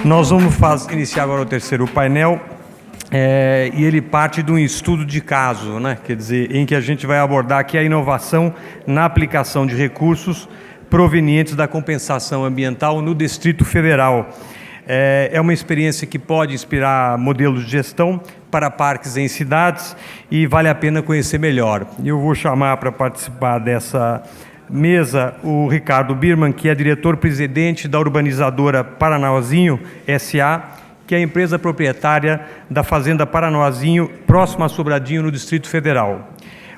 Nós vamos iniciar agora o terceiro painel, e ele parte de um estudo de caso, né? Quer dizer, em que a gente vai abordar aqui a inovação na aplicação de recursos provenientes da compensação ambiental no Distrito Federal. É uma experiência que pode inspirar modelos de gestão para parques em cidades e vale a pena conhecer melhor. Eu vou chamar para participar dessa mesa o Ricardo Birman, que é diretor-presidente da urbanizadora Paranoazinho S.A., que é a empresa proprietária da Fazenda Paranoazinho, próxima a Sobradinho, no Distrito Federal,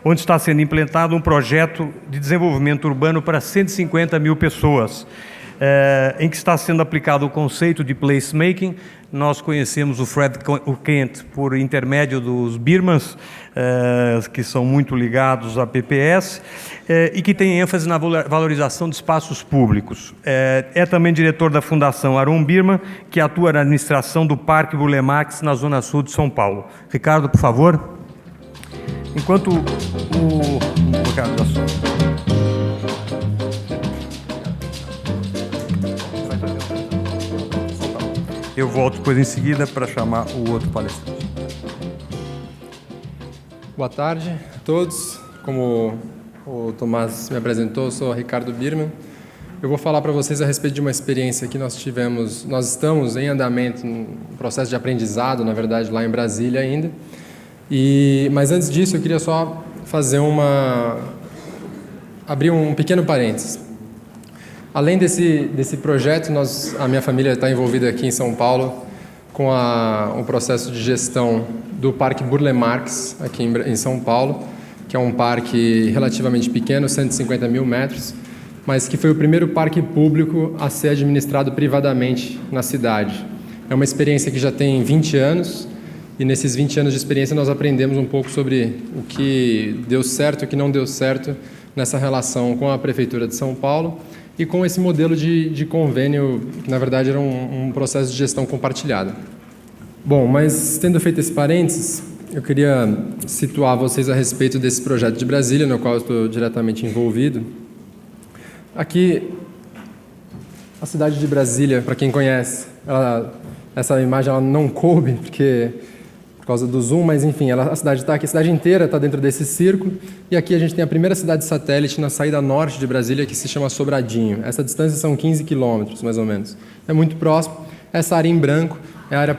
onde está sendo implantado um projeto de desenvolvimento urbano para 150 mil pessoas, em que está sendo aplicado o conceito de placemaking. Nós conhecemos o Fred Kent por intermédio dos Birmans, que são muito ligados à PPS, e que tem ênfase na valorização de espaços públicos. É também diretor da Fundação Arun Birman, que atua na administração do Parque Burle Marx, na Zona Sul de São Paulo. Ricardo, por favor. Enquanto eu volto depois em seguida para chamar o outro palestrante. Boa tarde a todos. Como o Tomás me apresentou, eu sou Ricardo Birman. Eu vou falar para vocês a respeito de uma experiência que nós tivemos. Nós estamos em andamento, um processo de aprendizado, na verdade, lá em Brasília ainda. Mas antes disso, eu queria só fazer abrir um pequeno parênteses. Além desse projeto, a minha família está envolvida aqui em São Paulo com o processo de gestão do Parque Burle Marx, aqui em São Paulo, que é um parque relativamente pequeno, 150 mil metros, mas que foi o primeiro parque público a ser administrado privadamente na cidade. É uma experiência que já tem 20 anos, e nesses 20 anos de experiência nós aprendemos um pouco sobre o que deu certo e o que não deu certo nessa relação com a Prefeitura de São Paulo, e com esse modelo de convênio, que na verdade era um processo de gestão compartilhada. Bom, mas tendo feito esse parênteses, eu queria situar vocês a respeito desse projeto de Brasília, no qual eu estou diretamente envolvido. Aqui, a cidade de Brasília, para quem conhece, essa imagem ela não coube, por causa do zoom, mas enfim, a cidade está aqui, a cidade inteira está dentro desse círculo, e aqui a gente tem a primeira cidade satélite na saída norte de Brasília, que se chama Sobradinho. Essa distância são 15 quilômetros, mais ou menos. É muito próximo. Essa área em branco é a área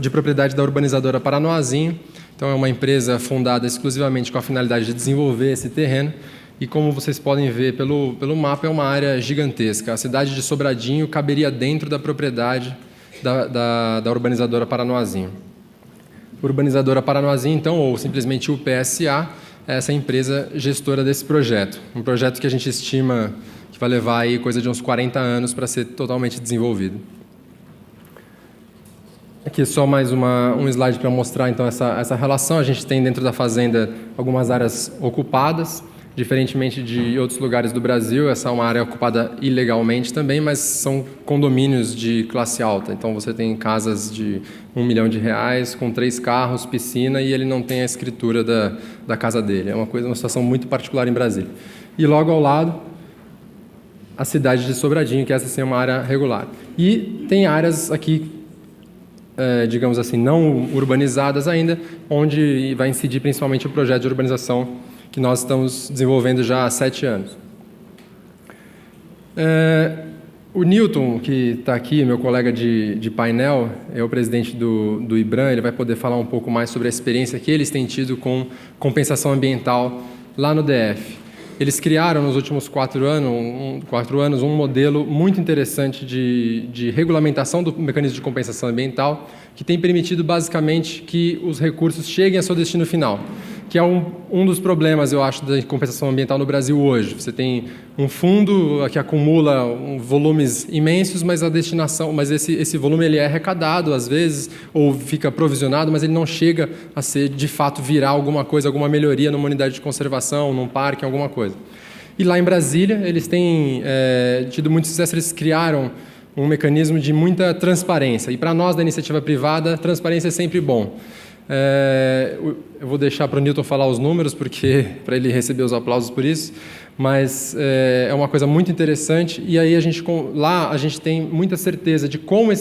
de propriedade da urbanizadora Paranoazinho. Então é uma empresa fundada exclusivamente com a finalidade de desenvolver esse terreno, e como vocês podem ver pelo mapa, é uma área gigantesca. A cidade de Sobradinho caberia dentro da propriedade da urbanizadora Paranoazinho. Urbanizadora Paranoazinho, então, ou simplesmente UPSA, é essa empresa gestora desse projeto. Um projeto que a gente estima que vai levar aí coisa de uns 40 anos para ser totalmente desenvolvido. Aqui só mais um slide para mostrar então essa relação. A gente tem dentro da fazenda algumas áreas ocupadas, diferentemente de outros lugares do Brasil. Essa é uma área ocupada ilegalmente também, mas são condomínios de classe alta. Então você tem casas de R$1 milhão com 3 carros, piscina, e ele não tem a escritura da casa dele. É uma situação muito particular em Brasília. E logo ao lado, a cidade de Sobradinho, que essa sim é uma área regular. E tem áreas aqui, digamos assim, não urbanizadas ainda, onde vai incidir principalmente o projeto de urbanização que nós estamos desenvolvendo já há 7 anos. O Newton, que está aqui, meu colega de painel, é o presidente do IBRAM, ele vai poder falar um pouco mais sobre a experiência que eles têm tido com compensação ambiental lá no DF. Eles criaram nos últimos 4 anos um modelo muito interessante de regulamentação do mecanismo de compensação ambiental, que tem permitido basicamente que os recursos cheguem ao seu destino final, que é um dos problemas, eu acho, da compensação ambiental no Brasil hoje. Você tem um fundo que acumula volumes imensos, mas esse volume ele é arrecadado às vezes, ou fica provisionado, mas ele não chega a ser, de fato, virar alguma coisa, alguma melhoria numa unidade de conservação, num parque, alguma coisa. E lá em Brasília, eles têm tido muito sucesso, eles criaram um mecanismo de muita transparência. E para nós, da iniciativa privada, transparência é sempre bom. Eu vou deixar para o Newton falar os números, porque para ele receber os aplausos por isso, mas é uma coisa muito interessante. E aí lá a gente tem muita certeza de como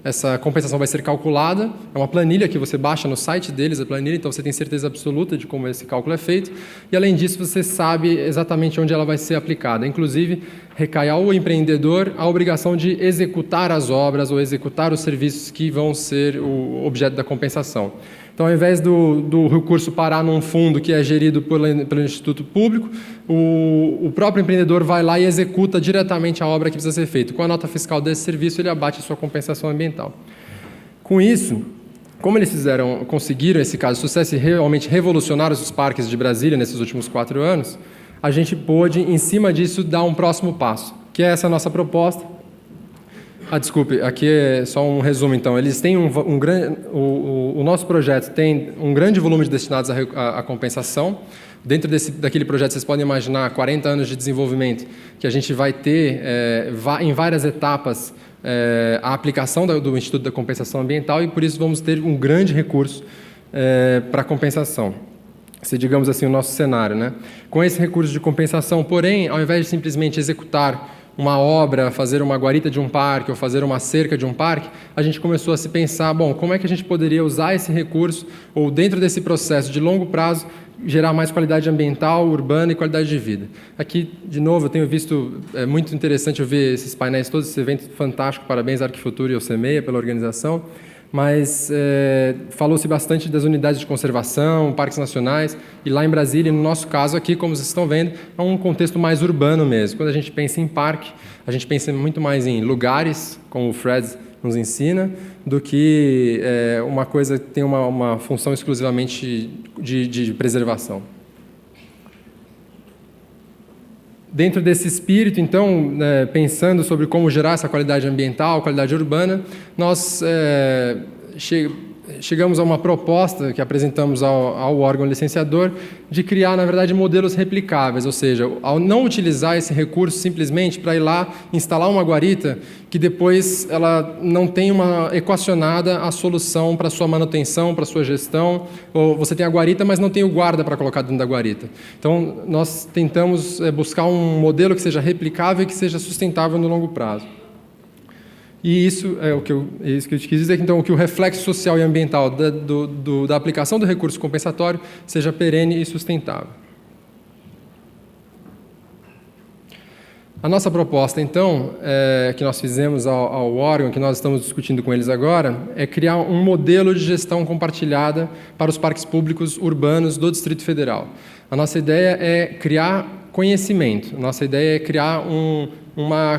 essa compensação vai ser calculada. É uma planilha que você baixa no site deles, a planilha, então você tem certeza absoluta de como esse cálculo é feito. E, além disso, você sabe exatamente onde ela vai ser aplicada. Inclusive, recai ao empreendedor a obrigação de executar as obras ou executar os serviços que vão ser o objeto da compensação. Então, ao invés do recurso parar num fundo que é gerido pelo Instituto Público, o próprio empreendedor vai lá e executa diretamente a obra que precisa ser feita. Com a nota fiscal desse serviço, ele abate a sua compensação ambiental. Com isso, como eles conseguiram, esse caso de sucesso, e realmente revolucionaram os parques de Brasília nesses últimos 4 anos, a gente pôde, em cima disso, dar um próximo passo, que é essa nossa proposta. Desculpe, aqui é só um resumo, então. Eles têm o nosso projeto tem um grande volume de destinados à compensação. Dentro daquele projeto, vocês podem imaginar 40 anos de desenvolvimento, que a gente vai ter, em várias etapas, a aplicação do Instituto da Compensação Ambiental, e por isso vamos ter um grande recurso para compensação. Se digamos assim, o nosso cenário, né? Com esse recurso de compensação, porém, ao invés de simplesmente executar uma obra, fazer uma guarita de um parque ou fazer uma cerca de um parque, a gente começou a se pensar, bom, como é que a gente poderia usar esse recurso ou, dentro desse processo de longo prazo, gerar mais qualidade ambiental, urbana e qualidade de vida. Aqui, de novo, eu tenho visto, é muito interessante eu ver esses painéis todos, esse evento fantástico, parabéns à Arquifutura e ao CEMEIA pela organização, mas falou-se bastante das unidades de conservação, parques nacionais, e lá em Brasília, no nosso caso aqui, como vocês estão vendo, é um contexto mais urbano mesmo. Quando a gente pensa em parque, a gente pensa muito mais em lugares, como o Fred nos ensina, do que uma coisa que tem uma função exclusivamente de preservação. Dentro desse espírito, então, pensando sobre como gerar essa qualidade ambiental, qualidade urbana, nós chegamos a uma proposta que apresentamos ao órgão licenciador de criar, na verdade, modelos replicáveis, ou seja, ao não utilizar esse recurso simplesmente para ir lá instalar uma guarita que depois ela não tem uma equacionada a solução para sua manutenção, para sua gestão, ou você tem a guarita, mas não tem o guarda para colocar dentro da guarita. Então, nós tentamos buscar um modelo que seja replicável e que seja sustentável no longo prazo. E isso é isso que eu te quis dizer, então, que o reflexo social e ambiental da aplicação do recurso compensatório seja perene e sustentável. A nossa proposta, então, que nós fizemos ao órgão, que nós estamos discutindo com eles agora, é criar um modelo de gestão compartilhada para os parques públicos urbanos do Distrito Federal. A nossa ideia é criar conhecimento, a nossa ideia é criar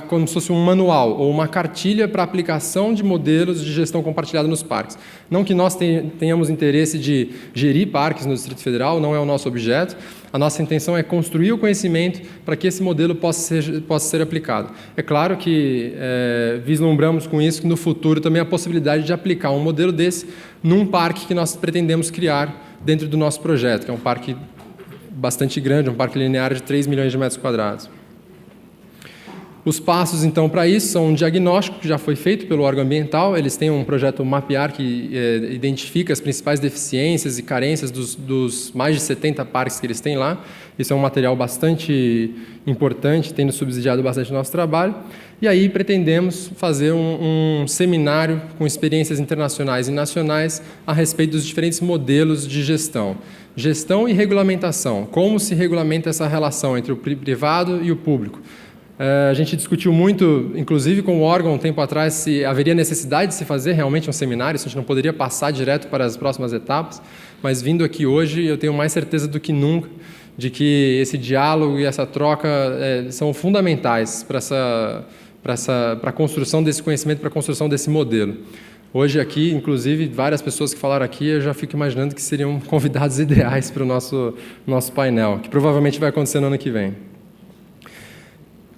como se fosse um manual ou uma cartilha para aplicação de modelos de gestão compartilhada nos parques. Não que nós tenhamos interesse de gerir parques no Distrito Federal, não é o nosso objeto. A nossa intenção é construir o conhecimento para que esse modelo possa ser aplicado. É claro que vislumbramos com isso que no futuro também a possibilidade de aplicar um modelo desse num parque que nós pretendemos criar dentro do nosso projeto, que é um parque bastante grande, um parque linear de 3 milhões de metros quadrados. Os passos, então, para isso são um diagnóstico que já foi feito pelo órgão ambiental. Eles têm um projeto Mapear que identifica as principais deficiências e carências dos mais de 70 parques que eles têm lá. Isso é um material bastante importante, tendo subsidiado bastante o nosso trabalho. E aí pretendemos fazer um seminário com experiências internacionais e nacionais a respeito dos diferentes modelos de gestão. Gestão e regulamentação. Como se regulamenta essa relação entre o privado e o público? A gente discutiu muito, inclusive com o órgão um tempo atrás, se haveria necessidade de se fazer realmente um seminário, se a gente não poderia passar direto para as próximas etapas, mas vindo aqui hoje eu tenho mais certeza do que nunca de que esse diálogo e essa troca são fundamentais para a construção desse conhecimento, para a construção desse modelo. Hoje aqui, inclusive, várias pessoas que falaram aqui, eu já fico imaginando que seriam convidados ideais para o nosso painel, que provavelmente vai acontecer no ano que vem.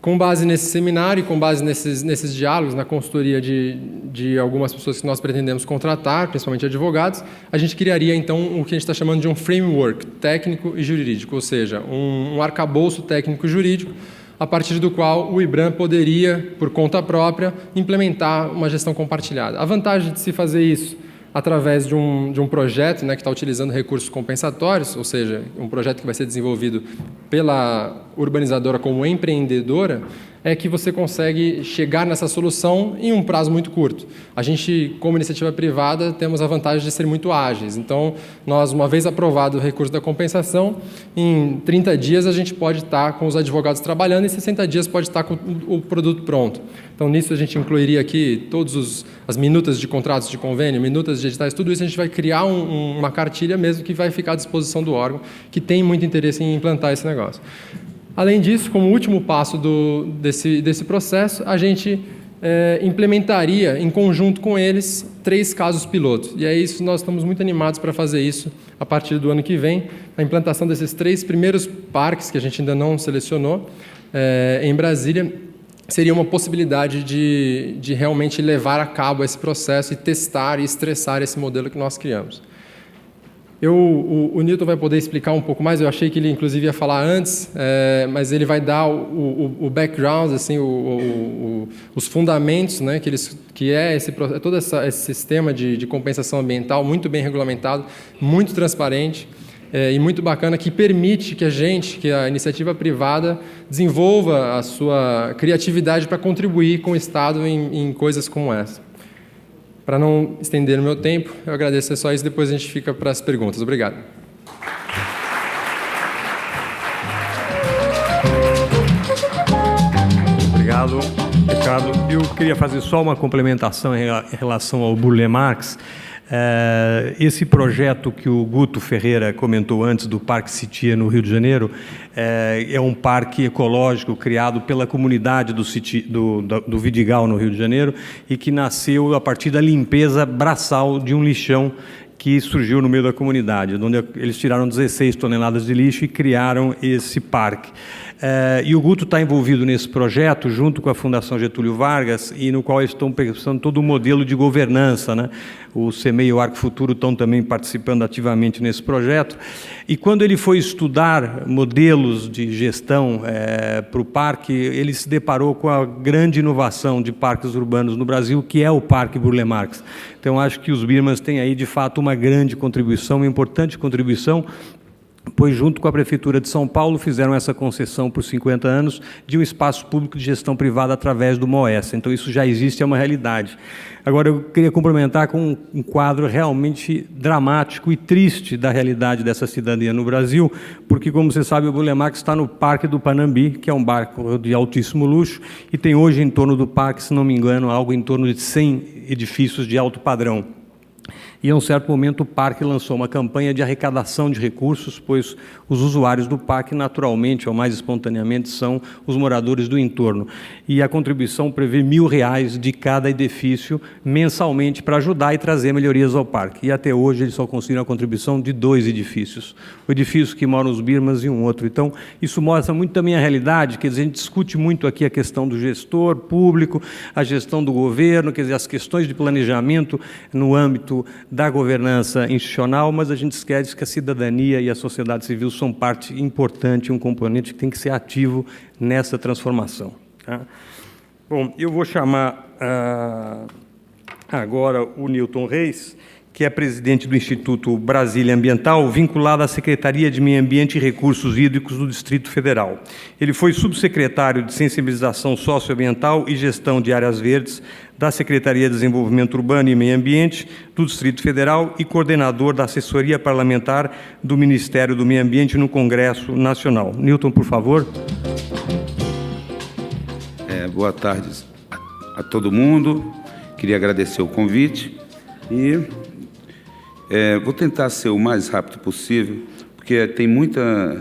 Com base nesse seminário e com base nesses diálogos, na consultoria de algumas pessoas que nós pretendemos contratar, principalmente advogados, a gente criaria, então, o que a gente está chamando de um framework técnico e jurídico, ou seja, um arcabouço técnico-jurídico, a partir do qual o IBRAM poderia, por conta própria, implementar uma gestão compartilhada. A vantagem de se fazer isso através de um projeto, né, que está utilizando recursos compensatórios, ou seja, um projeto que vai ser desenvolvido pela urbanizadora como empreendedora, é que você consegue chegar nessa solução em um prazo muito curto. A gente, como iniciativa privada, temos a vantagem de ser muito ágeis. Então, nós, uma vez aprovado o recurso da compensação, em 30 dias a gente pode estar com os advogados trabalhando e em 60 dias pode estar com o produto pronto. Então, nisso a gente incluiria aqui todas as minutas de contratos de convênio, minutas de editais, tudo isso a gente vai criar uma cartilha mesmo que vai ficar à disposição do órgão, que tem muito interesse em implantar esse negócio. Além disso, como último passo desse processo, a gente implementaria, em conjunto com eles, 3 casos pilotos. E é isso, nós estamos muito animados para fazer isso a partir do ano que vem. A implantação desses 3 primeiros parques, que a gente ainda não selecionou, em Brasília, seria uma possibilidade de realmente levar a cabo esse processo e testar e estressar esse modelo que nós criamos. O Newton vai poder explicar um pouco mais, eu achei que ele inclusive ia falar antes, mas ele vai dar o background, assim, os fundamentos, né, que é todo esse sistema de compensação ambiental muito bem regulamentado, muito transparente e muito bacana, que permite que a iniciativa privada desenvolva a sua criatividade para contribuir com o Estado em coisas como essa. Para não estender o meu tempo, eu agradeço só isso, depois a gente fica para as perguntas. Obrigado. Obrigado, Ricardo. Eu queria fazer só uma complementação em relação ao Burle Marx. Esse projeto que o Guto Ferreira comentou antes do Parque Sitia no Rio de Janeiro é um parque ecológico criado pela comunidade do Vidigal no Rio de Janeiro e que nasceu a partir da limpeza braçal de um lixão que surgiu no meio da comunidade, onde eles tiraram 16 toneladas de lixo e criaram esse parque. E o Guto está envolvido nesse projeto, junto com a Fundação Getúlio Vargas, e no qual eles estão pensando todo o modelo de governança, né? O CEMEI e o Arco Futuro estão também participando ativamente nesse projeto. E quando ele foi estudar modelos de gestão para o parque, ele se deparou com a grande inovação de parques urbanos no Brasil, que é o Parque Burle Marx. Então, acho que os Birmans têm aí, de fato, uma grande contribuição, uma importante contribuição, pois, junto com a Prefeitura de São Paulo, fizeram essa concessão por 50 anos de um espaço público de gestão privada através do MOESA. Então, isso já existe, é uma realidade. Agora, eu queria complementar com um quadro realmente dramático e triste da realidade dessa cidadania no Brasil, porque, como você sabe, o Burle Marx está no Parque do Panambi, que é um barco de altíssimo luxo, e tem hoje, em torno do parque, se não me engano, algo em torno de 100 edifícios de alto padrão. E, a um certo momento, o parque lançou uma campanha de arrecadação de recursos, pois os usuários do parque, naturalmente, ou mais espontaneamente, são os moradores do entorno. E a contribuição prevê R$1.000 de cada edifício mensalmente para ajudar e trazer melhorias ao parque. E, até hoje, eles só conseguiram a contribuição de 2 edifícios. O edifício que moram os Birmans e um outro. Então, isso mostra muito também a realidade, quer dizer, a gente discute muito aqui a questão do gestor público, a gestão do governo, quer dizer, as questões de planejamento no âmbito da governança institucional, mas a gente esquece que a cidadania e a sociedade civil são parte importante, um componente que tem que ser ativo nessa transformação. Tá? Bom, eu vou chamar agora o Newton Reis, que é presidente do Instituto Brasília Ambiental, vinculado à Secretaria de Meio Ambiente e Recursos Hídricos do Distrito Federal. Ele foi subsecretário de Sensibilização Socioambiental e Gestão de Áreas Verdes da Secretaria de Desenvolvimento Urbano e Meio Ambiente do Distrito Federal e coordenador da assessoria parlamentar do Ministério do Meio Ambiente no Congresso Nacional. Newton, por favor. Boa tarde a todo mundo. Queria agradecer o convite e vou tentar ser o mais rápido possível, porque tem muita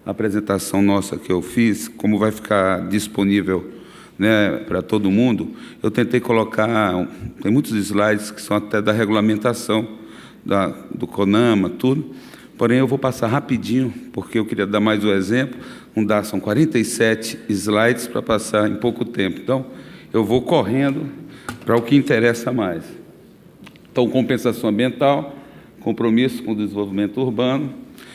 apresentação nossa que eu fiz, como vai ficar disponível, né, para todo mundo. Eu tentei colocar, tem muitos slides que são até da regulamentação do CONAMA, tudo, porém eu vou passar rapidinho, porque eu queria dar mais um exemplo. São 47 slides para passar em pouco tempo, então eu vou correndo para o que interessa mais. Então, compensação ambiental, compromisso com o desenvolvimento urbano,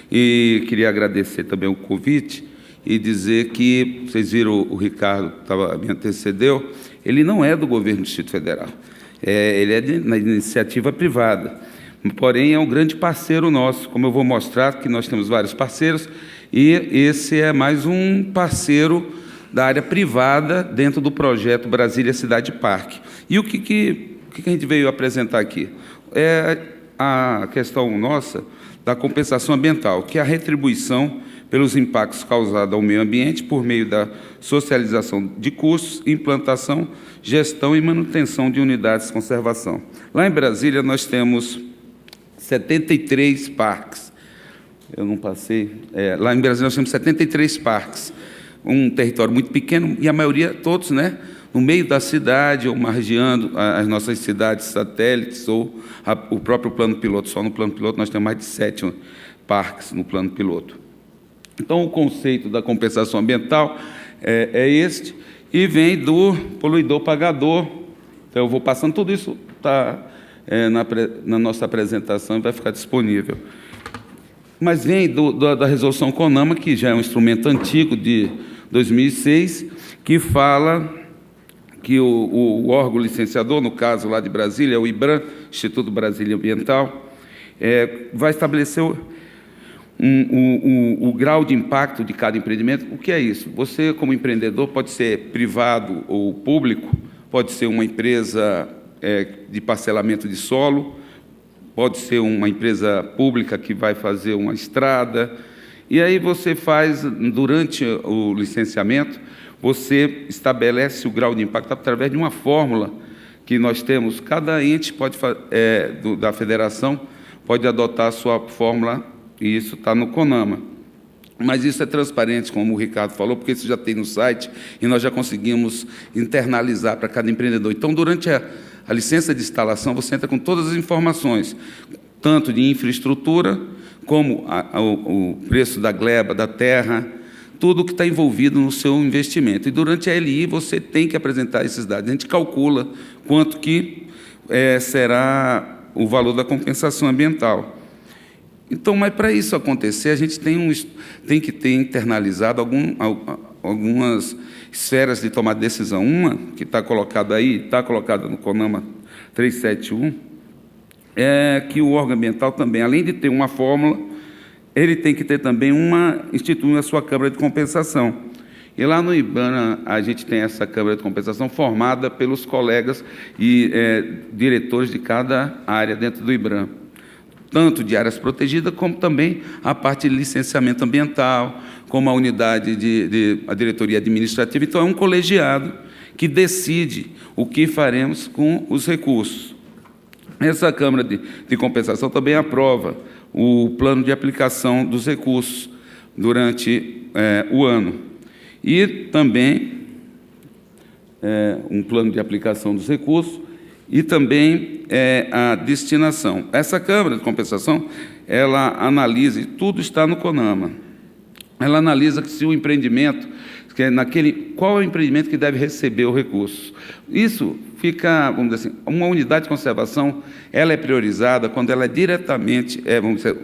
e queria agradecer também o convite e dizer que, vocês viram, o Ricardo me antecedeu, ele não é do governo do Distrito Federal, ele é na iniciativa privada, porém é um grande parceiro nosso, como eu vou mostrar que nós temos vários parceiros, e esse é mais um parceiro da área privada dentro do projeto Brasília Cidade Parque. E o que a gente veio apresentar aqui? É a questão nossa da compensação ambiental, que é a retribuição pelos impactos causados ao meio ambiente por meio da socialização de custos, implantação, gestão e manutenção de unidades de conservação. Lá em Brasília, nós temos 73 parques. Eu não passei. Lá em Brasília, nós temos 73 parques. Um território muito pequeno, e a maioria, todos, né, no meio da cidade, ou margeando as nossas cidades satélites, ou o próprio plano piloto. Só no plano piloto nós temos mais de 7 parques no plano piloto. Então, o conceito da compensação ambiental é este, e vem do poluidor-pagador. Então, eu vou passando, tudo isso está na nossa apresentação e vai ficar disponível. Mas vem da resolução CONAMA, que já é um instrumento antigo de 2006, que fala que o órgão licenciador, no caso lá de Brasília, o IBRAM, Instituto Brasília Ambiental, vai estabelecer o grau de impacto de cada empreendimento. O que é isso? Você, como empreendedor, pode ser privado ou público, pode ser uma empresa de parcelamento de solo, pode ser uma empresa pública que vai fazer uma estrada, e aí você faz, durante o licenciamento, você estabelece o grau de impacto através de uma fórmula que nós temos. Cada ente pode, da federação pode adotar a sua fórmula, e isso está no CONAMA. Mas isso é transparente, como o Ricardo falou, porque isso já tem no site, e nós já conseguimos internalizar para cada empreendedor. Então, durante a licença de instalação, você entra com todas as informações, tanto de infraestrutura, como o preço da gleba, da terra, tudo que está envolvido no seu investimento. E durante a LI, você tem que apresentar esses dados. A gente calcula quanto que será o valor da compensação ambiental. Então, mas para isso acontecer, a gente tem que ter internalizado algumas esferas de tomar decisão. Uma, que está colocada aí, está colocada no CONAMA 371, é que o órgão ambiental também, além de ter uma fórmula, ele tem que ter também instituir a sua Câmara de Compensação. E lá no IBAN, a gente tem essa Câmara de Compensação formada pelos colegas e diretores de cada área dentro do IBRAM, tanto de áreas protegidas, como também a parte de licenciamento ambiental, como a unidade a diretoria administrativa. Então, é um colegiado que decide o que faremos com os recursos. Essa Câmara de Compensação também aprova o plano de aplicação dos recursos durante o ano. E também um plano de aplicação dos recursos e também a destinação. Essa Câmara de Compensação, ela analisa, e tudo está no CONAMA, ela analisa que se o empreendimento, qual é o empreendimento que deve receber o recurso. Isso fica, vamos dizer assim, uma unidade de conservação, ela é priorizada quando ela é diretamente, vamos dizer,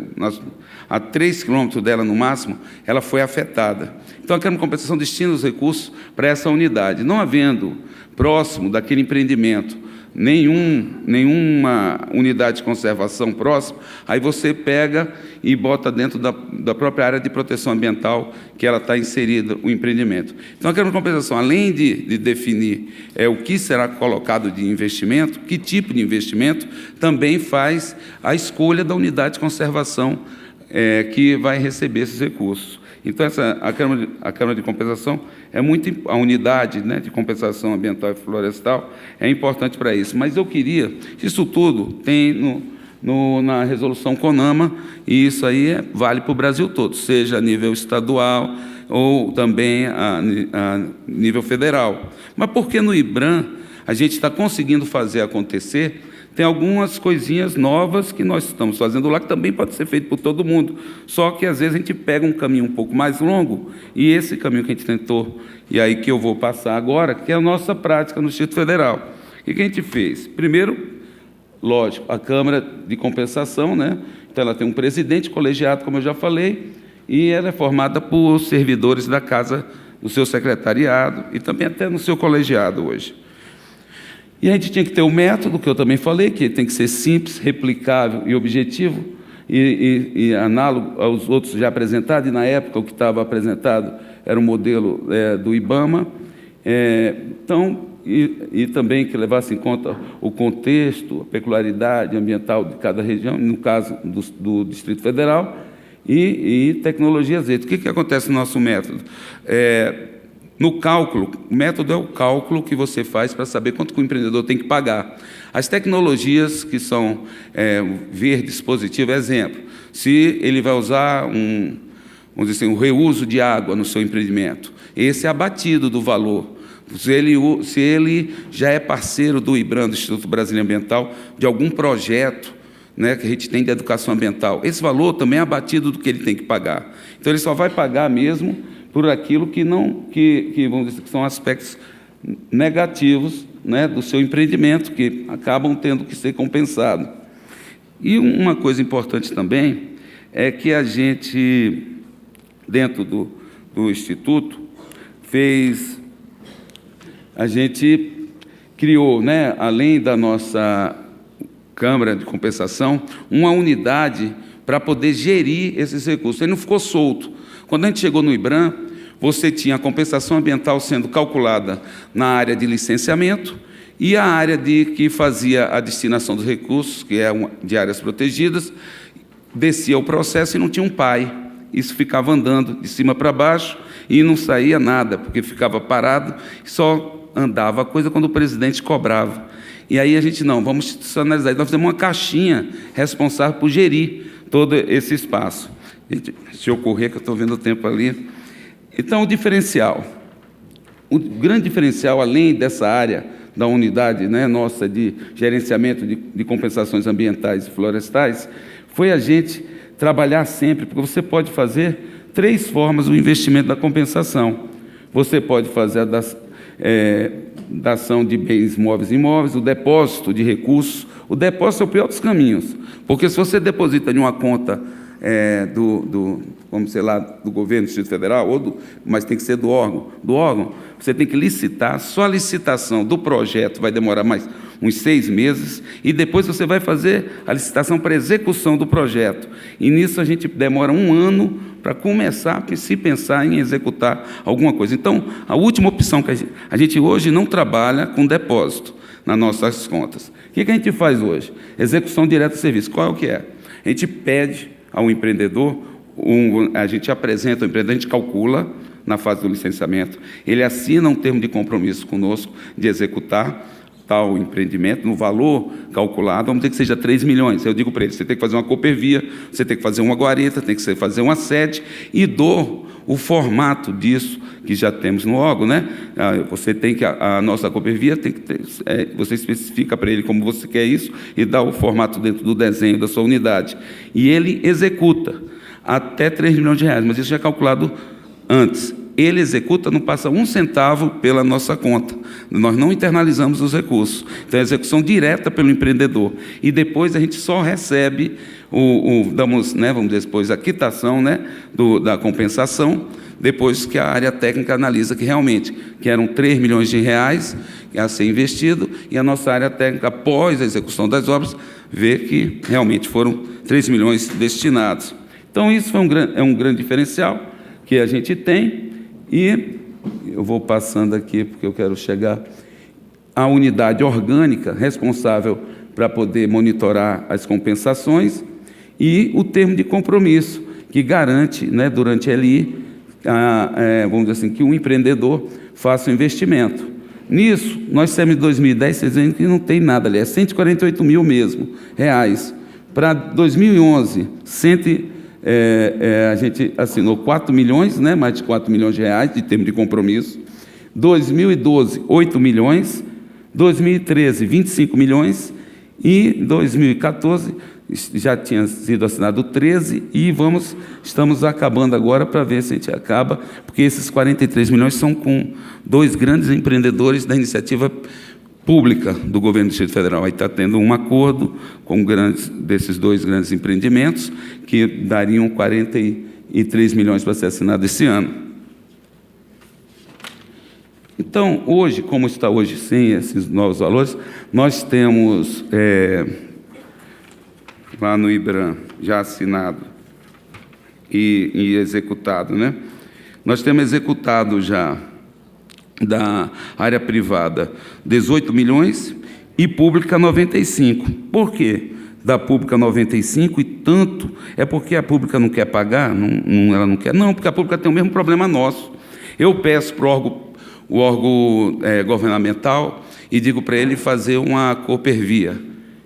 a 3 quilômetros dela no máximo, ela foi afetada. Então, a Câmara de Compensação destina os recursos para essa unidade. Não havendo próximo daquele empreendimento nenhuma unidade de conservação próxima, aí você pega e bota dentro da própria área de proteção ambiental que ela está inserida, o empreendimento. Então, a Câmara de Compensação, além de definir o que será colocado de investimento, que tipo de investimento, também faz a escolha da unidade de conservação que vai receber esses recursos. Então, a Câmara de Compensação a unidade, né, de compensação ambiental e florestal é importante para isso. Mas eu queria, isso tudo tem na resolução CONAMA, e isso aí vale para o Brasil todo, seja a nível estadual ou também a nível federal. Mas por que no IBRAM a gente está conseguindo fazer acontecer? Tem algumas coisinhas novas que nós estamos fazendo lá, que também pode ser feito por todo mundo. Só que, às vezes, a gente pega um caminho um pouco mais longo, e esse caminho que a gente tentou, e aí que eu vou passar agora, que é a nossa prática no Distrito Federal. O que a gente fez? Primeiro, lógico, a Câmara de Compensação, né? Então, ela tem um presidente colegiado, como eu já falei, e ela é formada por servidores da casa, do seu secretariado, e também até no seu colegiado hoje. E a gente tinha que ter o método, que eu também falei, que tem que ser simples, replicável e objetivo, e análogo aos outros já apresentados, e na época o que estava apresentado era o modelo do IBAMA, e também que levasse em conta o contexto, a peculiaridade ambiental de cada região, no caso do Distrito Federal, e tecnologias Z. O que acontece no nosso método? No cálculo, o método é o cálculo que você faz para saber quanto que o empreendedor tem que pagar. As tecnologias que são verdes, positivas, exemplo, se ele vai usar vamos dizer assim, o reuso de água no seu empreendimento, esse é abatido do valor. Se ele já é parceiro do IBRAM, do Instituto Brasileiro Ambiental, de algum projeto, né, que a gente tem de educação ambiental, esse valor também é abatido do que ele tem que pagar. Então, ele só vai pagar mesmo por aquilo que vamos dizer, que são aspectos negativos, né, do seu empreendimento, que acabam tendo que ser compensados. E uma coisa importante também é que a gente, dentro do Instituto, a gente criou, né, além da nossa Câmara de Compensação, uma unidade para poder gerir esses recursos. Ele não ficou solto. Quando a gente chegou no IBRAM, você tinha a compensação ambiental sendo calculada na área de licenciamento e a área que fazia a destinação dos recursos, que é de áreas protegidas, descia o processo e não tinha um pai. Isso ficava andando de cima para baixo e não saía nada, porque ficava parado, só andava a coisa quando o presidente cobrava. E aí a gente, não, vamos institucionalizar. Nós fizemos uma caixinha responsável por gerir todo esse espaço. Se ocorrer, que eu estou vendo o tempo ali. Então, o grande diferencial, além dessa área da unidade, né, nossa de gerenciamento de compensações ambientais e florestais, foi a gente trabalhar sempre, porque você pode fazer 3 formas o investimento da compensação. Você pode fazer da ação de bens móveis e imóveis, o depósito de recursos. O depósito é o pior dos caminhos, porque se você deposita em uma conta vamos sei lá, do governo, do Distrito Federal, mas tem que ser do órgão, você tem que licitar. Só a licitação do projeto vai demorar mais uns 6 meses, e depois você vai fazer a licitação para execução do projeto. E nisso a gente demora 1 ano para começar a se pensar em executar alguma coisa. Então, a última opção que a gente hoje não trabalha com depósito nas nossas contas. O que a gente faz hoje? Execução direta de serviço. Qual é o que é? A gente pede ao empreendedor, a gente apresenta o empreendedor, a gente calcula na fase do licenciamento, ele assina um termo de compromisso conosco de executar tal empreendimento no valor calculado, vamos dizer que seja 3 milhões. Eu digo para ele, você tem que fazer uma copervia, você tem que fazer uma guarita, tem que fazer uma sede, e dou o formato disso que já temos no órgão, né? Você tem que, a nossa copervia tem que ter, você especifica para ele como você quer isso e dá o formato dentro do desenho da sua unidade. E ele executa até 3 milhões de reais, mas isso já é calculado antes. Ele executa, não passa 1 centavo pela nossa conta. Nós não internalizamos os recursos. Então, é execução direta pelo empreendedor. E depois a gente só recebe, damos, né, vamos dizer, depois a quitação, né, da compensação, depois que a área técnica analisa que realmente que eram 3 milhões de reais a ser investido, e a nossa área técnica, após a execução das obras, vê que realmente foram 3 milhões destinados. Então, isso é um grande diferencial que a gente tem. E eu vou passando aqui, porque eu quero chegar à unidade orgânica responsável para poder monitorar as compensações, e o termo de compromisso, que garante, né, durante a LI, vamos dizer assim, que o empreendedor faça o investimento. Nisso, nós temos em 2010, vocês veem que não tem nada ali, é 148 mil mesmo, reais. Para 2011, a gente assinou 4 milhões, né, mais de 4 milhões de reais de termo de compromisso. 2012, 8 milhões. 2013, 25 milhões. E 2014, já tinha sido assinado 13, e estamos acabando agora para ver se a gente acaba, porque esses 43 milhões são com 2 grandes empreendedores da iniciativa pública do governo do Distrito Federal. Aí está tendo um acordo com desses 2 grandes empreendimentos, que dariam 43 milhões para ser assinado esse ano. Então, hoje, como está hoje sem esses novos valores, nós temos, lá no IBRAM, já assinado e executado, né? Nós temos executado já da área privada 18 milhões e pública 95. Por quê? Da pública 95 e tanto é porque a pública não quer pagar? Ela não quer? Não, porque a pública tem o mesmo problema nosso. Eu peço para o órgão governamental e digo para ele fazer uma Coopervia.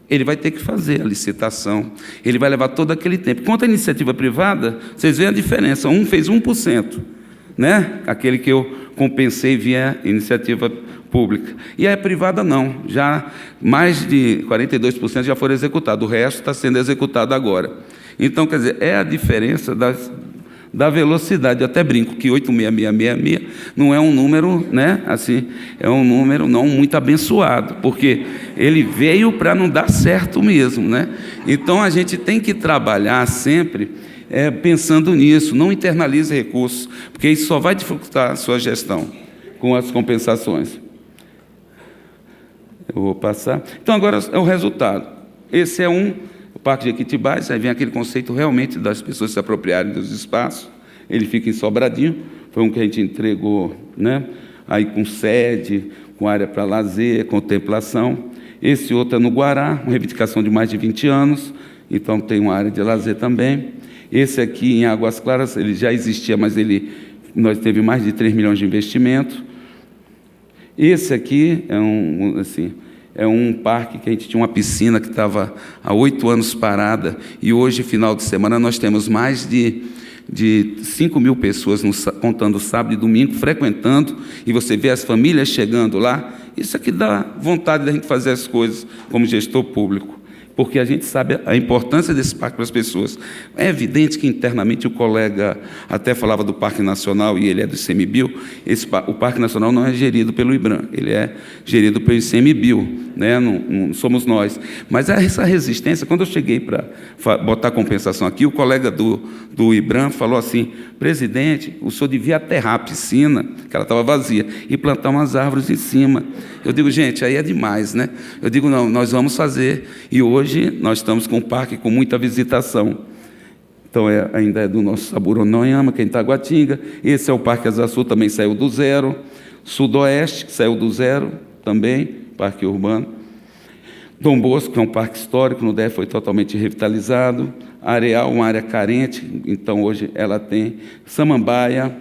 Ele vai ter que fazer a licitação, ele vai levar todo aquele tempo. Quanto à iniciativa privada, vocês veem a diferença, um fez 1%, né? Aquele que eu compensei via iniciativa pública. E a privada não, já mais de 42% já foram executados, o resto está sendo executado agora. Então, quer dizer, é a diferença da velocidade. Eu até brinco que 86666 não é um número, né, assim, é um número não muito abençoado, porque ele veio para não dar certo mesmo, né? Então, a gente tem que trabalhar sempre pensando nisso, não internalize recursos, porque isso só vai dificultar a sua gestão com as compensações. Eu vou passar. Então, agora é o resultado. Esse é o Parque de Jequitibás, aí vem aquele conceito realmente das pessoas se apropriarem dos espaços. Ele fica em Sobradinho, foi um que a gente entregou, né? Aí com sede, com área para lazer, contemplação. Esse outro é no Guará, uma reivindicação de mais de 20 anos, então tem uma área de lazer também. Esse aqui, em Águas Claras, ele já existia, mas nós teve mais de 3 milhões de investimento. Esse aqui é um parque que a gente tinha uma piscina que estava há 8 anos parada, e hoje, final de semana, nós temos mais de 5 mil pessoas, contando sábado e domingo, frequentando, e você vê as famílias chegando lá. Isso aqui dá vontade da gente fazer as coisas como gestor público, porque a gente sabe a importância desse parque para as pessoas. É evidente que internamente o colega até falava do Parque Nacional, e ele é do ICMBio, o Parque Nacional não é gerido pelo IBRAM, ele é gerido pelo ICMBio, né? Não somos nós. Mas essa resistência, quando eu cheguei para botar compensação aqui, o colega do IBRAM falou assim: presidente, o senhor devia aterrar a piscina, que ela estava vazia, e plantar umas árvores em cima. Eu digo, gente, aí é demais, né? Eu digo, não, nós vamos fazer, e hoje nós estamos com um parque com muita visitação. Então, ainda é do nosso Saburononhama, que é em Taguatinga. Esse é o Parque Asa Sul, também saiu do zero. Sudoeste, que saiu do zero também, parque urbano. Dom Bosco, que é um parque histórico, no DF foi totalmente revitalizado. Areal, uma área carente, então hoje ela tem. Samambaia,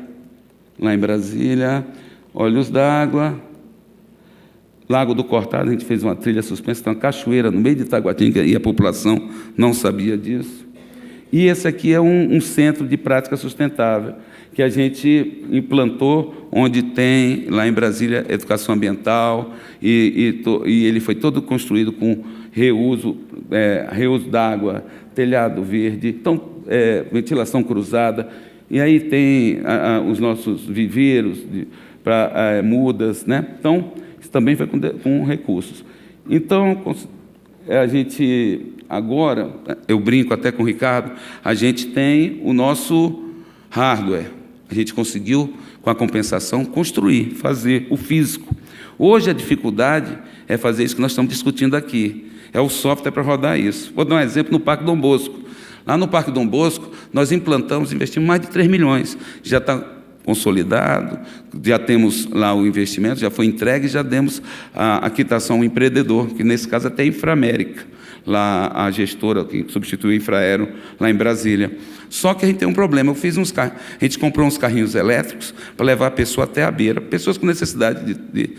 lá em Brasília. Olhos d'Água. Lago do Cortado, a gente fez uma trilha suspensa, tem uma cachoeira no meio de Taguatinga, e a população não sabia disso. E esse aqui é um centro de prática sustentável, que a gente implantou, onde tem, lá em Brasília, educação ambiental, e ele foi todo construído com reuso d'água, telhado verde, então, ventilação cruzada, e aí tem os nossos viveiros para mudas, né? Então, isso também foi com recursos. Então, a gente, agora, eu brinco até com o Ricardo, a gente tem o nosso hardware. A gente conseguiu, com a compensação, construir, fazer o físico. Hoje, a dificuldade é fazer isso que nós estamos discutindo aqui. É o software para rodar isso. Vou dar um exemplo no Parque Dom Bosco. Lá no Parque Dom Bosco, nós implantamos, investimos mais de 3 milhões. Já está consolidado, já temos lá o investimento, já foi entregue, já demos a quitação ao empreendedor, que nesse caso até a Inframérica, lá a gestora que substituiu o Infraero, lá em Brasília. Só que a gente tem um problema, a gente comprou uns carrinhos elétricos para levar a pessoa até a beira, pessoas com necessidade de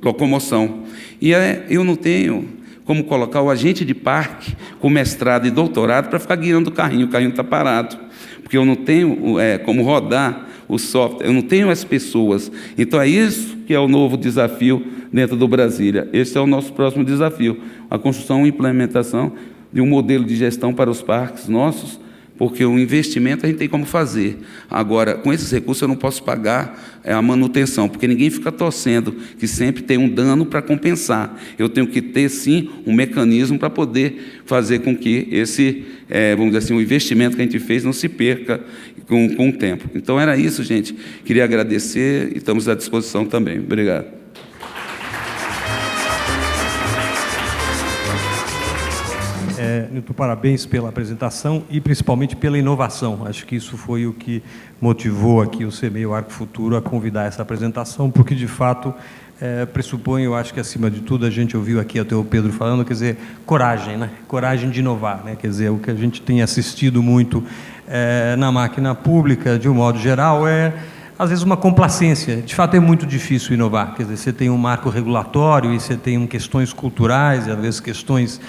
locomoção. E eu não tenho como colocar o agente de parque com mestrado e doutorado para ficar guiando o carrinho está parado, porque eu não tenho como rodar o software, eu não tenho as pessoas. Então, é isso que é o novo desafio dentro do Brasília. Esse é o nosso próximo desafio, a construção e implementação de um modelo de gestão para os parques nossos, porque o investimento a gente tem como fazer. Agora, com esses recursos eu não posso pagar a manutenção, porque ninguém fica torcendo que sempre tem um dano para compensar. Eu tenho que ter, sim, um mecanismo para poder fazer com que esse, vamos dizer assim, o investimento que a gente fez não se perca com o tempo. Então, era isso, gente. Queria agradecer e estamos à disposição também. Obrigado. Nilton, parabéns pela apresentação e principalmente pela inovação. Acho que isso foi o que motivou aqui o CEMEI, o Arco Futuro, a convidar essa apresentação, porque, de fato, pressupõe, eu acho que, acima de tudo, a gente ouviu aqui até o Pedro falando, quer dizer, coragem, né? Coragem de inovar, né? Quer dizer, o que a gente tem assistido muito na máquina pública, de um modo geral, às vezes, uma complacência. De fato, é muito difícil inovar. Quer dizer, você tem um marco regulatório e você tem questões culturais e, às vezes, questões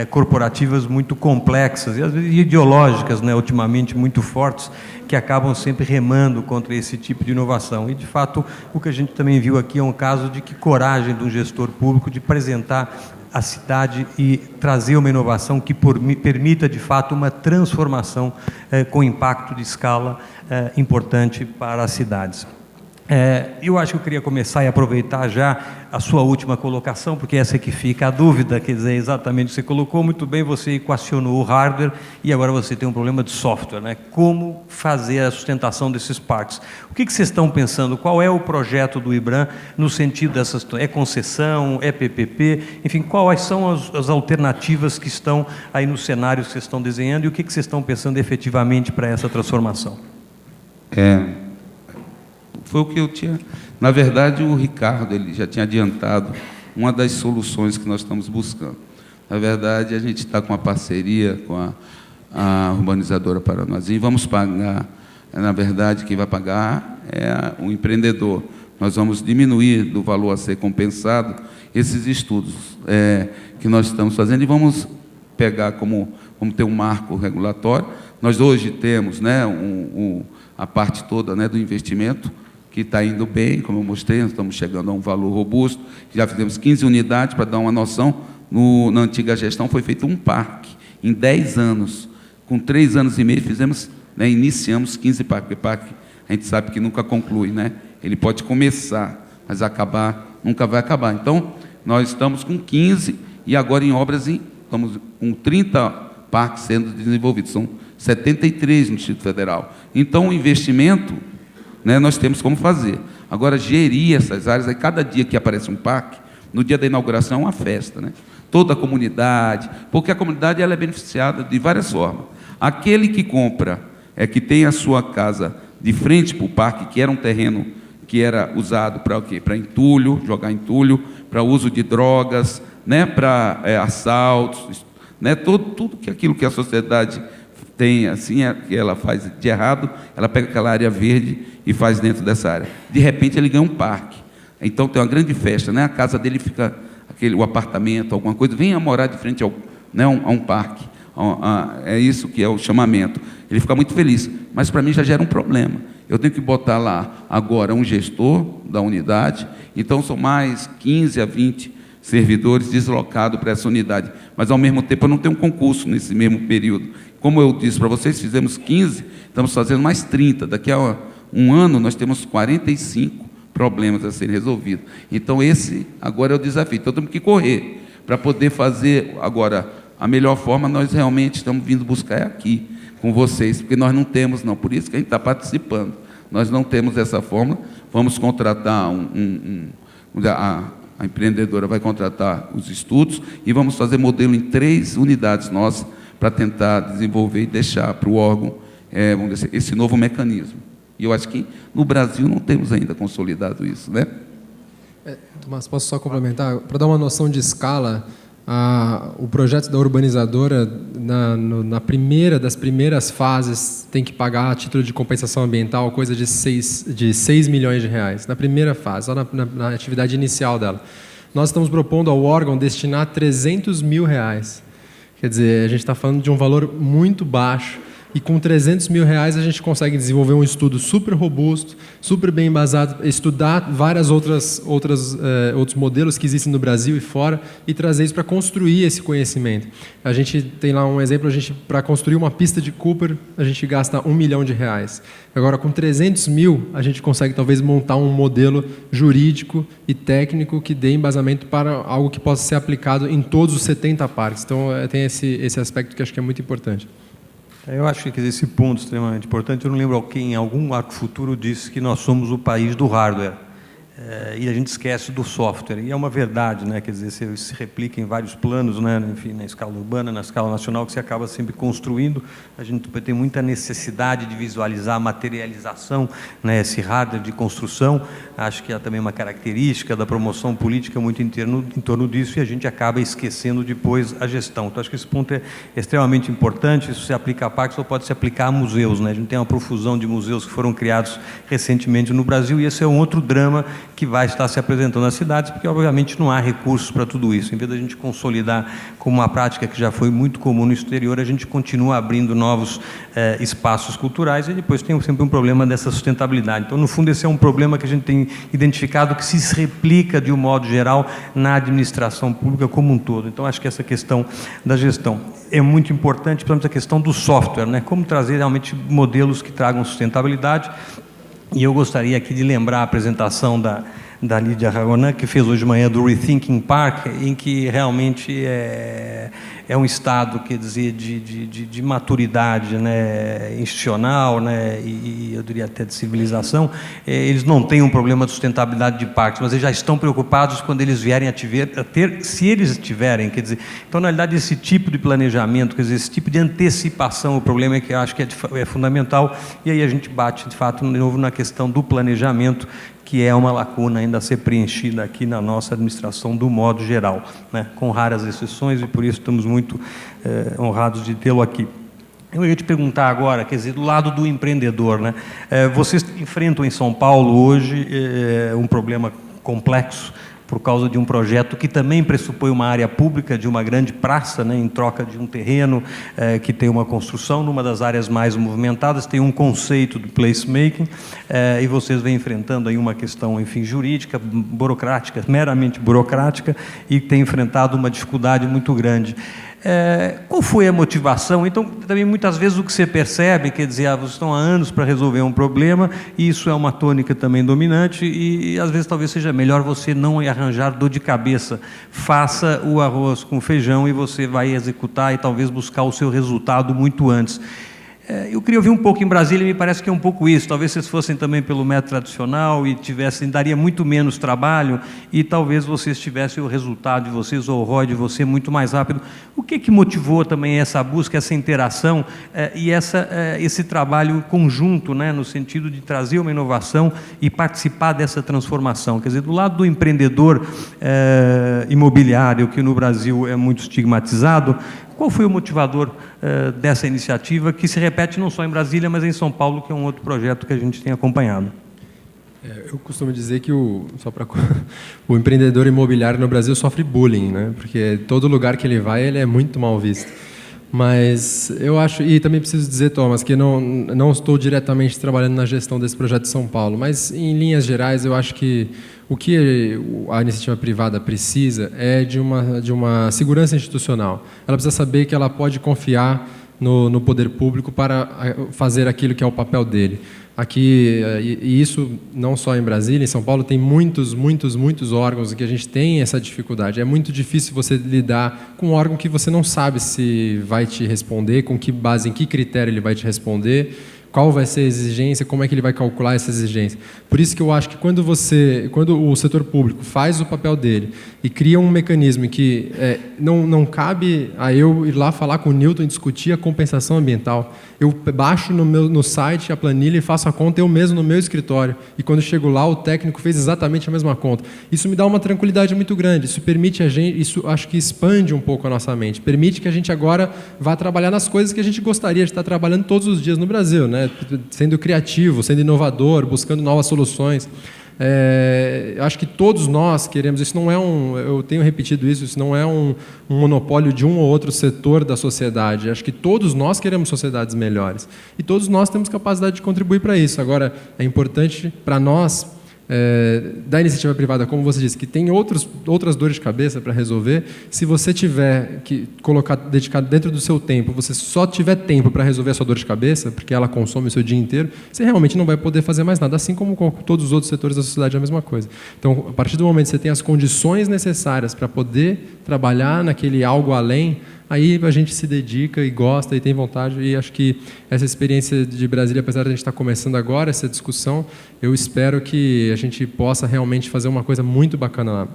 corporativas muito complexas e, às vezes, ideológicas, né, ultimamente muito fortes, que acabam sempre remando contra esse tipo de inovação. E, de fato, o que a gente também viu aqui é um caso de que coragem de um gestor público de apresentar a cidade e trazer uma inovação que permita, de fato, uma transformação com impacto de escala importante para as cidades. Eu acho que eu queria começar e aproveitar já a sua última colocação, porque essa é que fica a dúvida, quer dizer, exatamente o que você colocou, muito bem, você equacionou o hardware e agora você tem um problema de software, né? Como fazer a sustentação desses parques? O que vocês estão pensando? Qual é o projeto do IBRAM no sentido dessas... É concessão? É PPP? Enfim, quais são as alternativas que estão aí nos cenários que vocês estão desenhando e o que vocês estão pensando efetivamente para essa transformação? Foi o que eu tinha... Na verdade, o Ricardo ele já tinha adiantado uma das soluções que nós estamos buscando. Na verdade, a gente está com uma parceria com a urbanizadora Paranoazinho. Vamos pagar, na verdade, quem vai pagar é o empreendedor. Nós vamos diminuir do valor a ser compensado esses estudos que nós estamos fazendo e vamos pegar como ter um marco regulatório. Nós hoje temos, né, a parte toda, né, do investimento, que está indo bem, como eu mostrei, nós estamos chegando a um valor robusto, já fizemos 15 unidades, para dar uma noção, na antiga gestão foi feito um parque, em 10 anos, com 3 anos e meio fizemos, né, iniciamos 15 parques, porque parque a gente sabe que nunca conclui, né? Ele pode começar, mas acabar, nunca vai acabar. Então, nós estamos com 15, e agora em obras, estamos com 30 parques sendo desenvolvidos, são 73 no Distrito Federal. Então, o investimento... né, nós temos como fazer. Agora, gerir essas áreas, aí cada dia que aparece um parque, no dia da inauguração é uma festa, né? Toda a comunidade, porque a comunidade ela é beneficiada de várias formas. Aquele que compra, que tem a sua casa de frente para o parque, que era um terreno que era usado para o quê? Para entulho, jogar entulho, para uso de drogas, né, para assaltos, né, tudo aquilo que a sociedade tem, assim, que ela faz de errado, ela pega aquela área verde e faz dentro dessa área. De repente, ele ganha um parque. Então, tem uma grande festa, né? A casa dele fica, o apartamento, alguma coisa, venha morar de frente a um parque. É isso que é o chamamento. Ele fica muito feliz. Mas, para mim, já gera um problema. Eu tenho que botar lá, agora, um gestor da unidade. Então, são mais 15 a 20 servidores deslocados para essa unidade. Mas, ao mesmo tempo, eu não tenho um concurso nesse mesmo período. Como eu disse para vocês, fizemos 15, estamos fazendo mais 30. Daqui a um ano, nós temos 45 problemas a serem resolvidos. Então, esse agora é o desafio. Então, temos que correr para poder fazer. Agora, a melhor forma, nós realmente estamos vindo buscar aqui, com vocês, porque nós não temos, não. Por isso que a gente está participando. Nós não temos essa fórmula. Vamos contratar a empreendedora vai contratar os estudos e vamos fazer modelo em 3 unidades nossas, para tentar desenvolver e deixar para o órgão vamos dizer, esse novo mecanismo. E eu acho que no Brasil não temos ainda consolidado isso, né? Tomás, posso só complementar? Para dar uma noção de escala, o projeto da urbanizadora, na primeira das primeiras fases, tem que pagar a título de compensação ambiental coisa de 6 milhões de reais, na primeira fase, só na atividade inicial dela. Nós estamos propondo ao órgão destinar 300 mil reais. Quer dizer, a gente está falando de um valor muito baixo e com 300 mil reais a gente consegue desenvolver um estudo super robusto, super bem embasado, estudar várias outros modelos que existem no Brasil e fora e trazer isso para construir esse conhecimento. A gente tem lá um exemplo, para construir uma pista de Cooper, a gente gasta 1 milhão de reais. Agora, com 300 mil, a gente consegue talvez montar um modelo jurídico e técnico que dê embasamento para algo que possa ser aplicado em todos os 70 parques. Então, tem esse aspecto que acho que é muito importante. Eu acho que esse ponto é extremamente importante. Eu não lembro quem em algum arco futuro disse que nós somos o país do hardware. E a gente esquece do software. E é uma verdade, né? Quer dizer, se replica em vários planos, né? Enfim, na escala urbana, na escala nacional, que você acaba sempre construindo. A gente tem muita necessidade de visualizar a materialização, né? Esse hardware de construção. Acho que é também uma característica da promoção política muito em torno disso, e a gente acaba esquecendo depois a gestão. Então, acho que esse ponto é extremamente importante. Isso se aplica a parques ou pode se aplicar a museus, né? A gente tem uma profusão de museus que foram criados recentemente no Brasil, e esse é um outro drama que vai estar se apresentando nas cidades, porque obviamente não há recursos para tudo isso. Em vez da gente consolidar como uma prática que já foi muito comum no exterior, a gente continua abrindo novos espaços culturais, e depois tem sempre um problema dessa sustentabilidade. Então, no fundo, esse é um problema que a gente tem identificado, que se replica de um modo geral na administração pública como um todo. Então, acho que essa questão da gestão é muito importante, principalmente a questão do software, né? Como trazer realmente modelos que tragam sustentabilidade. E eu gostaria aqui de lembrar a apresentação da Lídia Ragonan, que fez hoje de manhã do Rethinking Park, em que realmente é um estado, quer dizer, de maturidade, né, institucional, né, e eu diria até de civilização. Eles não têm um problema de sustentabilidade de parques, mas eles já estão preocupados quando eles vierem a ter, se eles tiverem, quer dizer. Então, na realidade, esse tipo de planejamento, quer dizer, esse tipo de antecipação, o problema é que eu acho que é fundamental, e aí a gente bate, de fato, de novo na questão do planejamento, que é uma lacuna ainda a ser preenchida aqui na nossa administração do modo geral, né? Com raras exceções, e por isso estamos muito honrados de tê-lo aqui. Eu ia te perguntar agora, quer dizer, do lado do empreendedor, né? Vocês enfrentam em São Paulo hoje um problema complexo, por causa de um projeto que também pressupõe uma área pública de uma grande praça, né, em troca de um terreno que tem uma construção numa das áreas mais movimentadas, tem um conceito do placemaking, e vocês vêm enfrentando aí uma questão, enfim, jurídica, burocrática, meramente burocrática, e tem enfrentado uma dificuldade muito grande. Qual foi a motivação? Então, também muitas vezes o que você percebe, quer dizer, vocês estão há anos para resolver um problema, e isso é uma tônica também dominante, e às vezes talvez seja melhor você não arranjar dor de cabeça. Faça o arroz com feijão e você vai executar e talvez buscar o seu resultado muito antes. Eu queria ouvir um pouco em Brasília, me parece que é um pouco isso. Talvez vocês fossem também pelo método tradicional e daria muito menos trabalho, e talvez vocês tivessem o resultado de vocês, ou o ROI de você, muito mais rápido. O que motivou também essa busca, essa interação e esse trabalho conjunto, né, no sentido de trazer uma inovação e participar dessa transformação? Quer dizer, do lado do empreendedor imobiliário, que no Brasil é muito estigmatizado, qual foi o motivador dessa iniciativa, que se repete não só em Brasília, mas em São Paulo, que é um outro projeto que a gente tem acompanhado? Eu costumo dizer que o empreendedor imobiliário no Brasil sofre bullying, né? Porque todo lugar que ele vai, ele é muito mal visto. Mas eu acho, e também preciso dizer, Thomas, que não estou diretamente trabalhando na gestão desse projeto de São Paulo, mas em linhas gerais eu acho que o que a iniciativa privada precisa é de uma segurança institucional. Ela precisa saber que ela pode confiar no poder público para fazer aquilo que é o papel dele. Aqui, e isso não só em Brasília, em São Paulo, tem muitos órgãos em que a gente tem essa dificuldade. É muito difícil você lidar com um órgão que você não sabe se vai te responder, com que base, em que critério ele vai te responder, qual vai ser a exigência, como é que ele vai calcular essa exigência. Por isso que eu acho que quando o setor público faz o papel dele e cria um mecanismo em que não cabe a eu ir lá falar com o Newton e discutir a compensação ambiental, eu baixo no site a planilha e faço a conta eu mesmo no meu escritório, e quando chego lá o técnico fez exatamente a mesma conta. Isso me dá uma tranquilidade muito grande, isso permite a gente, isso acho que expande um pouco a nossa mente, permite que a gente agora vá trabalhar nas coisas que a gente gostaria de estar trabalhando todos os dias no Brasil, né? Sendo criativo, sendo inovador, buscando novas soluções. Acho que todos nós queremos, isso não é eu tenho repetido isso não é um monopólio de um ou outro setor da sociedade. Acho que todos nós queremos sociedades melhores e todos nós temos capacidade de contribuir para isso. Agora, é importante para nós, da iniciativa privada, como você disse, que tem outras dores de cabeça para resolver. Se você tiver que dedicado dentro do seu tempo, você só tiver tempo para resolver a sua dor de cabeça, porque ela consome o seu dia inteiro, você realmente não vai poder fazer mais nada, assim como com todos os outros setores da sociedade é a mesma coisa. Então, a partir do momento que você tem as condições necessárias para poder trabalhar naquele algo além, aí a gente se dedica e gosta e tem vontade, e acho que essa experiência de Brasília, apesar de a gente estar começando agora essa discussão, eu espero que a gente possa realmente fazer uma coisa muito bacana lá.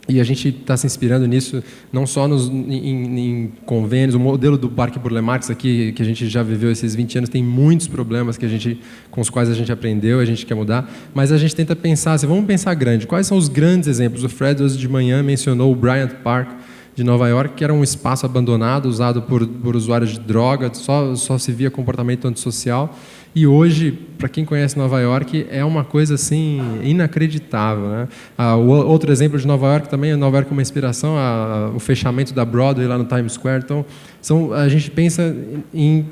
E a gente está se inspirando nisso, não só em convênios. O modelo do Parque Burle Marx aqui, que a gente já viveu esses 20 anos, tem muitos problemas com os quais a gente aprendeu, a gente quer mudar, mas a gente tenta pensar, assim, vamos pensar grande. Quais são os grandes exemplos? O Fred, hoje de manhã, mencionou o Bryant Park, de Nova York, que era um espaço abandonado, usado por usuários de droga, só se via comportamento antissocial. E hoje, para quem conhece Nova York, é uma coisa assim inacreditável, né? O outro exemplo de Nova York também, Nova York é uma inspiração, o fechamento da Broadway lá no Times Square. Então, a gente pensa em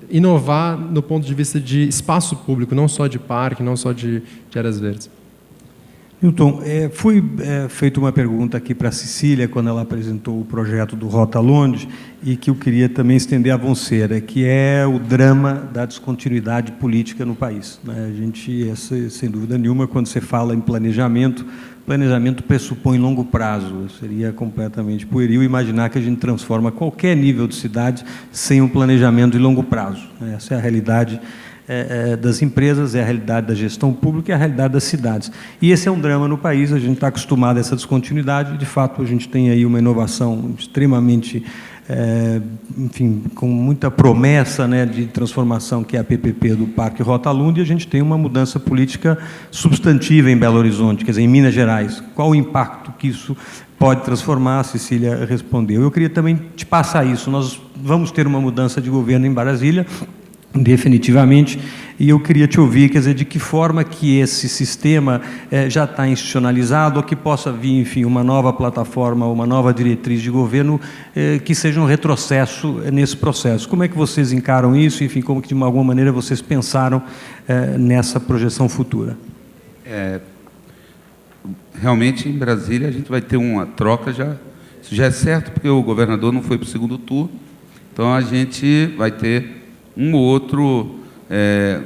inovar no ponto de vista de espaço público, não só de parque, não só de áreas verdes. Milton, foi feita uma pergunta aqui para a Cecília, quando ela apresentou o projeto do Rota Londres, e que eu queria também estender a você, que é o drama da descontinuidade política no país, né? A gente, sem dúvida nenhuma, quando você fala em planejamento pressupõe longo prazo. Seria completamente pueril imaginar que a gente transforma qualquer nível de cidade sem um planejamento de longo prazo. Essa é a realidade das empresas, é a realidade da gestão pública, é a realidade das cidades. E esse é um drama no país, a gente está acostumado a essa descontinuidade, de fato a gente tem aí uma inovação extremamente, enfim, com muita promessa, né, de transformação, que é a PPP do Parque Rota Lund, e a gente tem uma mudança política substantiva em Belo Horizonte, quer dizer, em Minas Gerais. Qual o impacto que isso pode transformar? A Cecília respondeu. Eu queria também te passar isso. Nós vamos ter uma mudança de governo em Brasília, definitivamente, e eu queria te ouvir, quer dizer, de que forma que esse sistema já está institucionalizado, ou que possa vir, enfim, uma nova plataforma, uma nova diretriz de governo que seja um retrocesso nesse processo. Como é que vocês encaram isso? Enfim, como que de alguma maneira vocês pensaram nessa projeção futura? Realmente, em Brasília, a gente vai ter uma troca já. Isso já é certo, porque o governador não foi para o segundo turno, então a gente vai ter um ou outro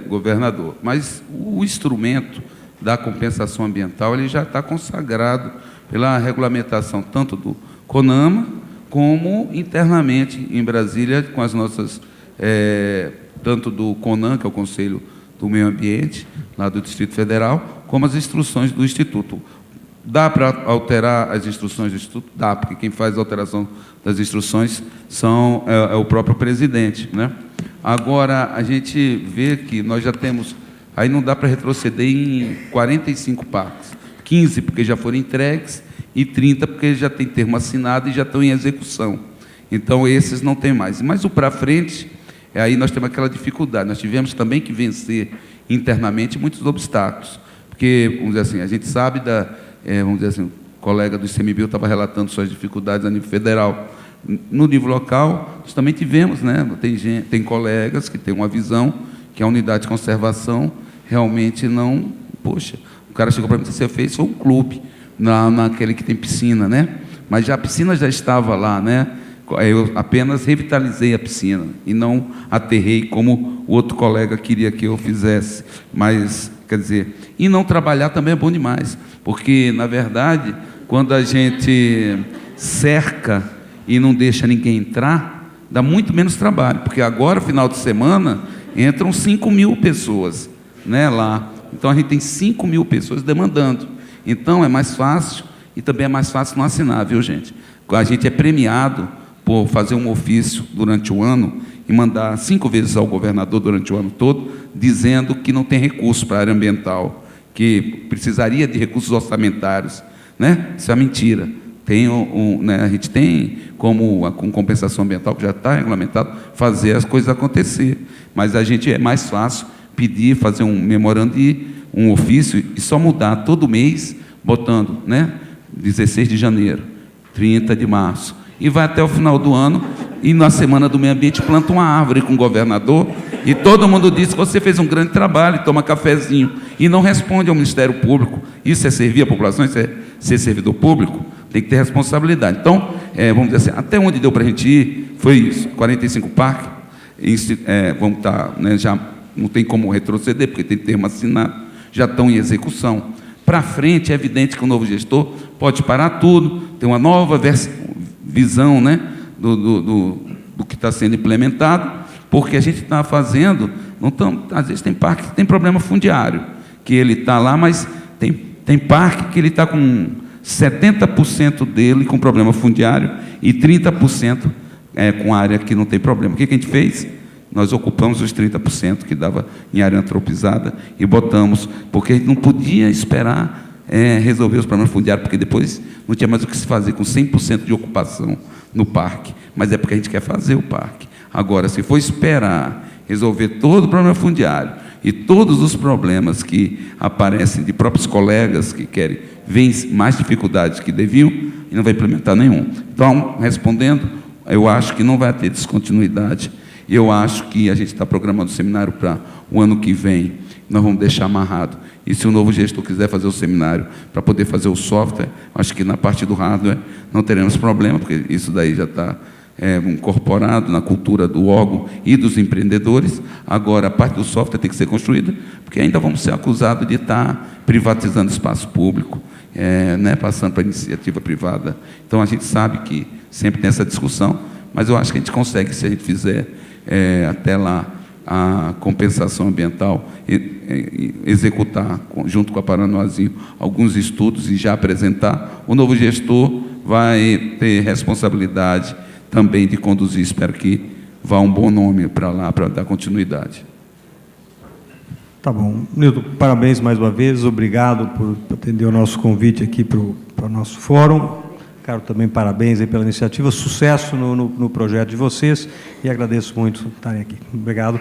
governador. Mas o instrumento da compensação ambiental ele já está consagrado pela regulamentação tanto do CONAMA como internamente em Brasília com as nossas, tanto do CONAM, que é o Conselho do Meio Ambiente, lá do Distrito Federal, como as instruções do Instituto. Dá para alterar as instruções do Instituto? Dá, porque quem faz a alteração das instruções é o próprio presidente, né? Agora, a gente vê que nós já temos... Aí não dá para retroceder em 45 parques. 15 porque já foram entregues e 30 porque já tem termo assinado e já estão em execução. Então, esses não tem mais. Mas o para frente, aí nós temos aquela dificuldade. Nós tivemos também que vencer internamente muitos obstáculos. Porque, vamos dizer assim, a gente sabe vamos dizer assim, o colega do ICMBio estava relatando suas dificuldades a nível federal. No nível local, nós também tivemos, né? Tem colegas que têm uma visão que a unidade de conservação realmente não... Poxa, o cara chegou para mim e disse: você fez foi um clube, naquele que tem piscina, né? Mas a piscina já estava lá, né? Eu apenas revitalizei a piscina e não aterrei como o outro colega queria que eu fizesse. Mas, quer dizer, e não trabalhar também é bom demais, porque, na verdade, quando a gente cerca e não deixa ninguém entrar, dá muito menos trabalho, porque agora, final de semana, entram 5.000 pessoas, né, lá. Então, a gente tem 5.000 pessoas demandando. Então, é mais fácil, e também é mais fácil não assinar, viu, gente? A gente é premiado por fazer um ofício durante o ano e mandar 5 vezes ao governador durante o ano todo, dizendo que não tem recurso para a área ambiental, que precisaria de recursos orçamentários, né? Isso é mentira. Né, a gente tem como, com compensação ambiental, que já está regulamentado, fazer as coisas acontecer. Mas a gente é mais fácil pedir, fazer um memorando e um ofício e só mudar todo mês, botando, né, 16 de janeiro, 30 de março, e vai até o final do ano, e na Semana do Meio Ambiente planta uma árvore com o governador, e todo mundo diz que você fez um grande trabalho, toma cafezinho, e não responde ao Ministério Público. Isso é servir a população, isso é ser servidor público, tem que ter responsabilidade. Então, vamos dizer assim, até onde deu para a gente ir, foi isso, 45 parques, vamos estar, né, já não tem como retroceder, porque tem termo assinado, já estão em execução. Para frente, é evidente que o novo gestor pode parar tudo, ter uma nova visão, né, do que está sendo implementado, porque a gente está fazendo, não tão, às vezes tem parque que tem problema fundiário, que ele está lá, mas tem parque que ele está com 70% dele com problema fundiário e 30% com área que não tem problema. O que a gente fez? Nós ocupamos os 30% que dava em área antropizada e botamos, porque a gente não podia esperar resolver os problemas fundiários, porque depois não tinha mais o que se fazer com 100% de ocupação no parque. Mas é porque a gente quer fazer o parque. Agora, se for esperar resolver todo o problema fundiário e todos os problemas que aparecem de próprios colegas que querem, veem mais dificuldades que deviam, e não vai implementar nenhum. Então, respondendo, eu acho que não vai ter descontinuidade. Eu acho que a gente está programando o seminário para o ano que vem, nós vamos deixar amarrado. E se o novo gestor quiser fazer o seminário para poder fazer o software, acho que na parte do hardware não teremos problema, porque isso daí já está incorporado na cultura do órgão e dos empreendedores. Agora, a parte do software tem que ser construída, porque ainda vamos ser acusados de estar privatizando espaço público, passando para a iniciativa privada. Então, a gente sabe que sempre tem essa discussão, mas eu acho que a gente consegue, se a gente fizer até lá a compensação ambiental, executar, junto com a Paranoazinho, alguns estudos e já apresentar, o novo gestor vai ter responsabilidade também de conduzir. Espero que vá um bom nome para lá, para dar continuidade. Tá bom. Nilton, parabéns mais uma vez, obrigado por atender o nosso convite aqui para o nosso fórum. Quero também parabéns aí pela iniciativa, sucesso no projeto de vocês e agradeço muito estarem aqui. Obrigado.